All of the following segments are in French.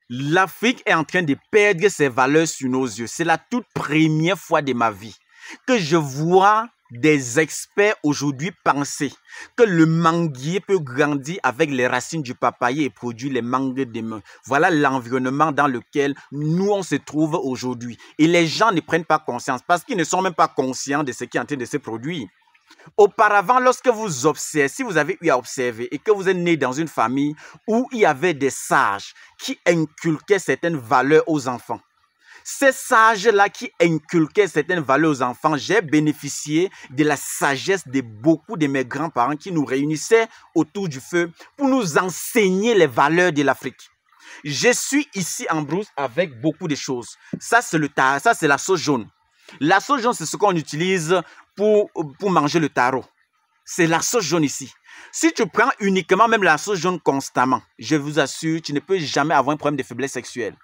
L'Afrique est en train de perdre ses valeurs sur nos yeux. C'est la toute première fois de ma vie que je vois des experts aujourd'hui penser que le manguier peut grandir avec les racines du papayer et produire les mangues demain. Voilà l'environnement dans lequel nous on se trouve aujourd'hui. Et les gens ne prennent pas conscience parce qu'ils ne sont même pas conscients de ce qui est en train de se produire. Auparavant, lorsque vous observez, si vous avez eu à observer et que vous êtes né dans une famille où il y avait des sages qui inculquaient certaines valeurs aux enfants, ces sages-là qui inculquaient certaines valeurs aux enfants, j'ai bénéficié de la sagesse de beaucoup de mes grands-parents qui nous réunissaient autour du feu pour nous enseigner les valeurs de l'Afrique. Je suis ici en brousse avec beaucoup de choses. Ça, c'est la sauce jaune. La sauce jaune, c'est ce qu'on utilise pour manger le taro. C'est la sauce jaune ici. Si tu prends uniquement même la sauce jaune constamment, je vous assure, tu ne peux jamais avoir un problème de faiblesse sexuelle.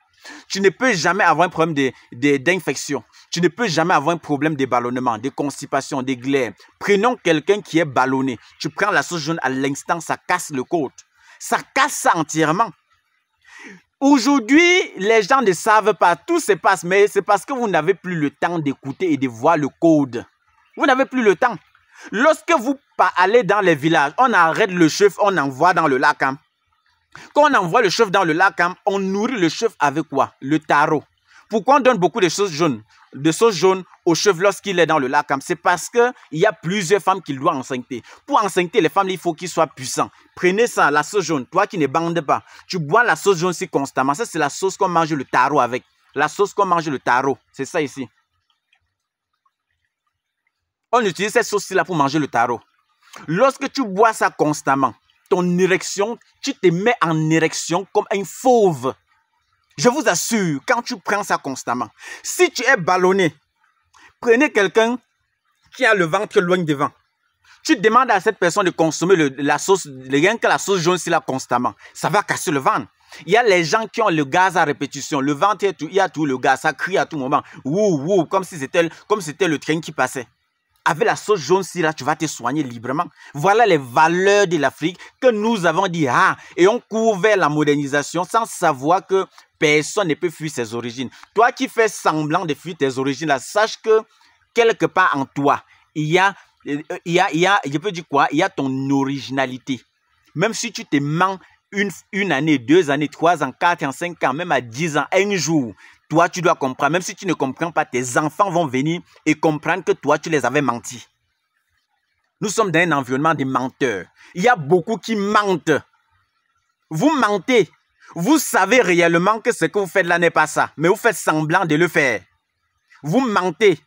Tu ne peux jamais avoir un problème d'infection. Tu ne peux jamais avoir un problème de ballonnement, de constipation, de glaire. Prenons quelqu'un qui est ballonné. Tu prends la sauce jaune à l'instant, ça casse le côte. Ça casse ça entièrement. Aujourd'hui, les gens ne savent pas. Tout se passe, mais c'est parce que vous n'avez plus le temps d'écouter et de voir le code. Vous n'avez plus le temps. Lorsque vous allez dans les villages, on arrête le chef, on envoie dans le lac. Quand on envoie le chef dans le lac, on nourrit le chef avec quoi? Le taro. Pourquoi on donne beaucoup de sauce jaune au chef lorsqu'il est dans le lac? C'est parce qu'il y a plusieurs femmes qu'il doit enceinte. Pour enceinte les femmes, il faut qu'ils soient puissants. Prenez ça, la sauce jaune. Toi qui ne bandes pas, tu bois la sauce jaune si constamment. Ça, c'est la sauce qu'on mange le taro avec. La sauce qu'on mange le taro. C'est ça ici. On utilise cette sauce-là pour manger le taro. Lorsque tu bois ça constamment, ton érection, tu te mets en érection comme un fauve. Je vous assure, quand tu prends ça constamment, si tu es ballonné, prenez quelqu'un qui a le ventre loin devant. Tu demandes à cette personne de consommer la sauce, rien que la sauce jaune, c'est là constamment. Ça va casser le ventre. Il y a les gens qui ont le gaz à répétition. Le ventre, il y a tout le gaz, ça crie à tout moment. Wouh, wouh, comme si c'était le train qui passait. Avec la sauce jaune, là, tu vas te soigner librement. Voilà les valeurs de l'Afrique que nous avons dit. Et on court vers la modernisation sans savoir que personne ne peut fuir ses origines. Toi qui fais semblant de fuir tes origines, là, sache que quelque part en toi, il y a, je peux dire quoi? Il y a ton originalité. Même si tu te mens une année, 2 années, 3 ans, 4 ans, 5 ans, même à 10 ans, un jour, toi, tu dois comprendre. Même si tu ne comprends pas, tes enfants vont venir et comprendre que toi, tu les avais menti. Nous sommes dans un environnement de menteurs. Il y a beaucoup qui mentent. Vous mentez. Vous savez réellement que ce que vous faites là n'est pas ça. Mais vous faites semblant de le faire. Vous mentez.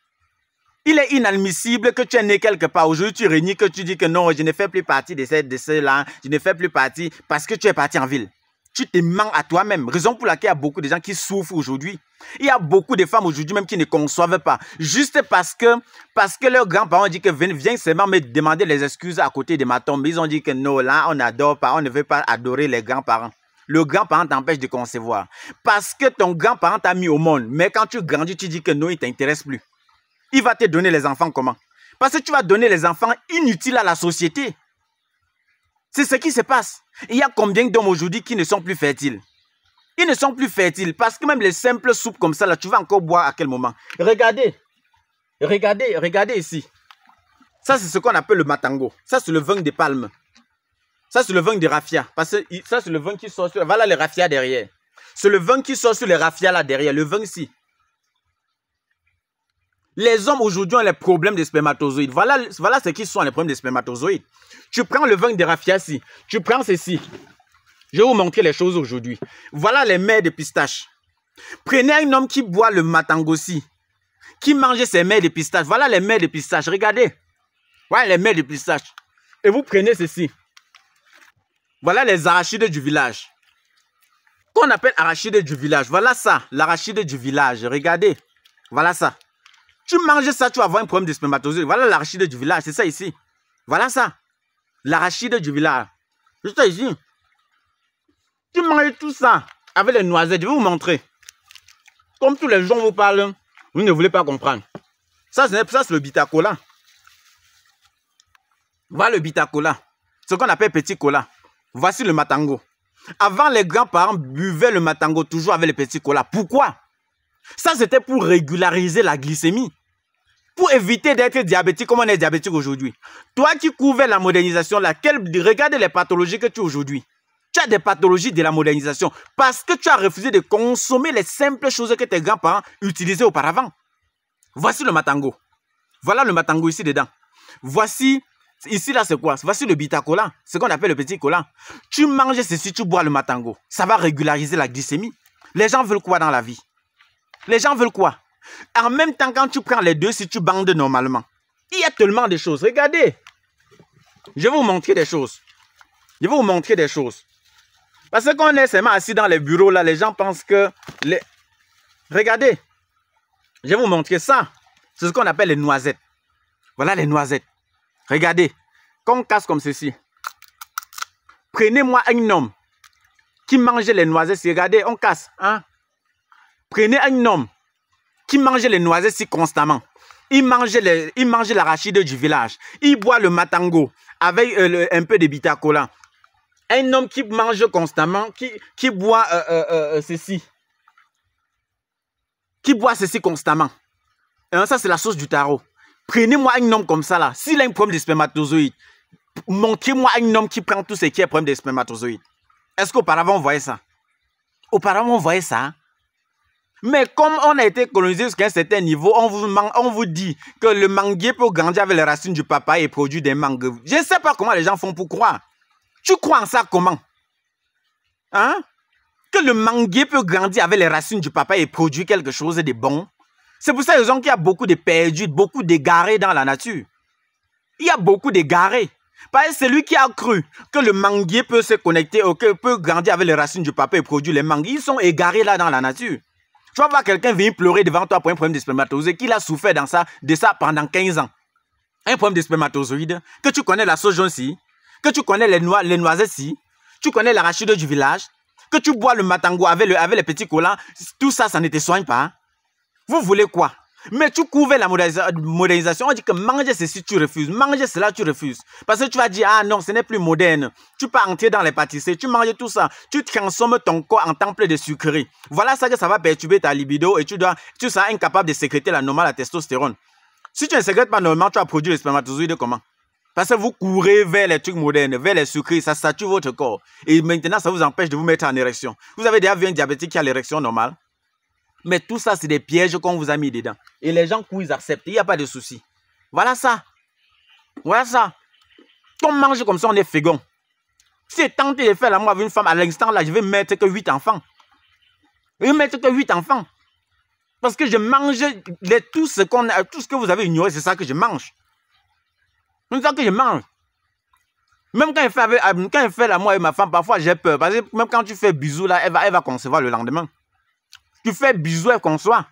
Il est inadmissible que tu es né quelque part. Aujourd'hui, tu renies que tu dis que non, je ne fais plus partie de cela. Je ne fais plus partie parce que tu es parti en ville. Tu te mens à toi-même. Raison pour laquelle il y a beaucoup de gens qui souffrent aujourd'hui. Il y a beaucoup de femmes aujourd'hui même qui ne conçoivent pas. Juste parce que leurs grands-parents ont dit que viens seulement me demander les excuses à côté de ma tombe. Ils ont dit que non, là, on n'adore pas, on ne veut pas adorer les grands-parents. Le grand-parent t'empêche de concevoir. Parce que ton grand-parent t'a mis au monde. Mais quand tu grandis, tu dis que non, il ne t'intéresse plus. Il va te donner les enfants comment? Parce que tu vas donner les enfants inutiles à la société. C'est ce qui se passe. Il y a combien d'hommes aujourd'hui qui ne sont plus fertiles? Ils ne sont plus fertiles parce que même les simples soupes comme ça, là, tu vas encore boire à quel moment? Regardez. Regardez ici. Ça, c'est ce qu'on appelle le matango. Ça, c'est le vin de palme. Ça, c'est le vin de raffia. Parce que ça, c'est le vin qui sort sur... Voilà les raffia derrière. C'est le vin qui sort sur les raffia là derrière. Le vin ici. Les hommes aujourd'hui ont les problèmes de spermatozoïdes. Voilà ce qui sont les problèmes de spermatozoïdes. Tu prends le vin de raffia ici. Tu prends ceci. Je vais vous montrer les choses aujourd'hui. Voilà les mères de pistache. Prenez un homme qui boit le matangosi, qui mange ses mères de pistache. Voilà les mères de pistache. Regardez. Voilà les mères de pistache. Et vous prenez ceci. Voilà les arachides du village. Qu'on appelle arachides du village. Voilà ça, l'arachide du village. Regardez. Voilà ça. Tu manges ça, tu vas avoir un problème de spermatozoïde. Voilà l'arachide du village. C'est ça ici. Voilà ça. L'arachide du village. C'est ça ici. Tu manges tout ça avec les noisettes. Je vais vous montrer. Comme tous les gens vous parlent, vous ne voulez pas comprendre. Ça, c'est le bitacola. Voilà le bitacola. Ce qu'on appelle petit cola. Voici le matango. Avant, les grands-parents buvaient le matango toujours avec les petits colas. Pourquoi? Ça, c'était pour régulariser la glycémie. Pour éviter d'être diabétique comme on est diabétique aujourd'hui. Toi qui couvrais la modernisation, regarde les pathologies que tu as aujourd'hui. Tu as des pathologies de la modernisation parce que tu as refusé de consommer les simples choses que tes grands-parents utilisaient auparavant. Voici le matango. Voilà le matango ici dedans. Voici, ici là c'est quoi? Voici le bitacola, ce qu'on appelle le petit cola. Tu manges ceci, tu bois le matango. Ça va régulariser la glycémie. Les gens veulent quoi dans la vie? Les gens veulent quoi? En même temps, quand tu prends les deux, si tu bandes normalement, il y a tellement de choses. Regardez. Je vais vous montrer des choses. Je vais vous montrer des choses. Parce qu'on est seulement assis dans les bureaux, là, les gens pensent que... Regardez. Je vais vous montrer ça. C'est ce qu'on appelle les noisettes. Voilà les noisettes. Regardez. Quand on casse comme ceci. Prenez-moi un homme qui mange les noisettes. Regardez, on casse. Hein? Prenez un homme qui mange les noisettes si constamment. Il mange l'arachide du village. Il boit le matango avec un peu de bitacola. Un homme qui mange constamment, qui boit ceci. Qui boit ceci constamment. Hein, ça, c'est la sauce du taro. Prenez-moi un homme comme ça là. S'il a un problème de spermatozoïdes, montrez-moi un homme qui prend tout ce qui est problème de spermatozoïdes. Est-ce qu'auparavant on voyait ça? Auparavant on voyait ça. Mais comme on a été colonisé jusqu'à un certain niveau, on vous dit que le manguier peut grandir avec les racines du papaye et produire des mangues. Je ne sais pas comment les gens font pour croire. Tu crois en ça comment? Hein? Que le manguier peut grandir avec les racines du papaye et produire quelque chose de bon. C'est pour cette raison qu'il y a beaucoup de perdus, beaucoup d'égarés dans la nature. Il y a beaucoup d'égarés. Parce que c'est lui qui a cru que le manguier peut se connecter, peut grandir avec les racines du papaye et produire les mangues. Ils sont égarés là dans la nature. Tu vas voir quelqu'un venir pleurer devant toi pour un problème de spermatozoïde qu'il a souffert de ça pendant 15 ans. Un problème de spermatozoïde, que tu connais la sauce jaune-ci, que tu connais les noisettes-ci, tu connais l'arachide du village, que tu bois le matango avec les petits collants, tout ça, ça ne te soigne pas. Vous voulez quoi? Mais tu couvres la modernisation, on dit que manger ceci, tu refuses, manger cela, tu refuses. Parce que tu vas dire, ah non, ce n'est plus moderne. Tu peux entrer dans les pâtisseries, tu manges tout ça, tu transformes ton corps en temple de sucreries. Voilà ça que ça va perturber ta libido et tu seras incapable de sécréter la normale, la testostérone. Si tu ne sécrètes pas normalement, tu vas produire les spermatozoïdes comment? Parce que vous courez vers les trucs modernes, vers les sucreries, ça sature votre corps. Et maintenant, ça vous empêche de vous mettre en érection. Vous avez déjà vu un diabétique qui a l'érection normale? Mais tout ça, c'est des pièges qu'on vous a mis dedans. Et les gens, ils acceptent. Il n'y a pas de souci. Voilà ça. Voilà ça. Quand on mange comme ça, on est fégon. Si j'ai tenté de faire l'amour avec une femme, à l'instant là, je vais mettre que 8 enfants. Je vais mettre que 8 enfants. Parce que je mange tout ce que vous avez ignoré, c'est ça que je mange. C'est ça que je mange. Même quand je fais l'amour avec ma femme, parfois j'ai peur. Parce que même quand tu fais bisous, là, elle va concevoir le lendemain. Tu fais bisous, elle conçoit.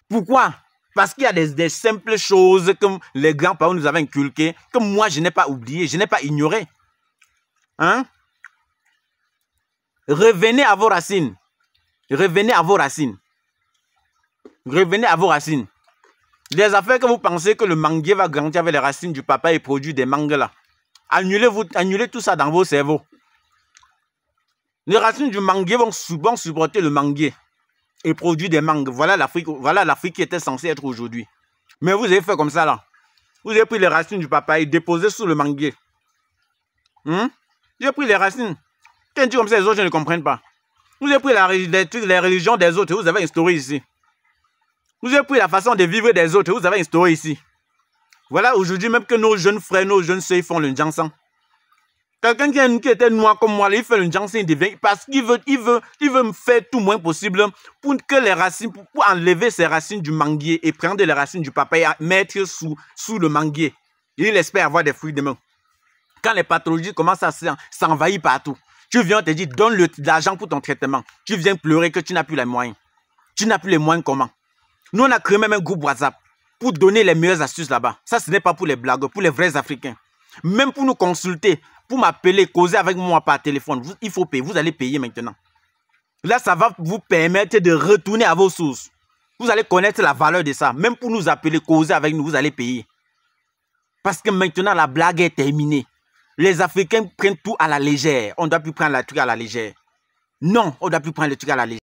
Pourquoi? Parce qu'il y a des simples choses que les grands-parents nous avaient inculquées, que moi je n'ai pas oublié, je n'ai pas ignoré. Hein? Revenez à vos racines. Revenez à vos racines. Revenez à vos racines. Les affaires que vous pensez que le manguier va grandir avec les racines du papaye et produire des mangues là. Annulez tout ça dans vos cerveaux. Les racines du manguier vont supporter le manguier et produire des mangues. Voilà l'Afrique qui était censée être aujourd'hui. Mais vous avez fait comme ça là. Vous avez pris les racines du papaye, déposé sous le manguier. Vous avez pris les racines. Quand on dit comme ça, les autres ne comprennent pas. Vous avez pris les religions des autres, vous avez instauré ici. Vous avez pris la façon de vivre des autres, vous avez instauré ici. Voilà aujourd'hui même que nos jeunes frères, nos jeunes sœurs font le Njansan. Quelqu'un qui était noir comme moi, il fait le Njansan, il devient, parce qu'il veut faire tout moins possible pour que les racines, pour enlever ces racines du manguier et prendre les racines du papaye et mettre sous le manguier. Il espère avoir des fruits demain. Quand les pathologies commencent à s'envahir partout, tu viens te dire, donne de l'argent pour ton traitement. Tu viens pleurer que tu n'as plus les moyens. Tu n'as plus les moyens comment? Nous, on a créé même un groupe WhatsApp pour donner les meilleures astuces là-bas. Ça, ce n'est pas pour les blagues, pour les vrais Africains. Même pour nous consulter, pour m'appeler, causer avec moi par téléphone, il faut payer. Vous allez payer maintenant. Là, ça va vous permettre de retourner à vos sources. Vous allez connaître la valeur de ça. Même pour nous appeler, causer avec nous, vous allez payer. Parce que maintenant, la blague est terminée. Les Africains prennent tout à la légère. On ne doit plus prendre le truc à la légère. Non, on ne doit plus prendre le truc à la légère.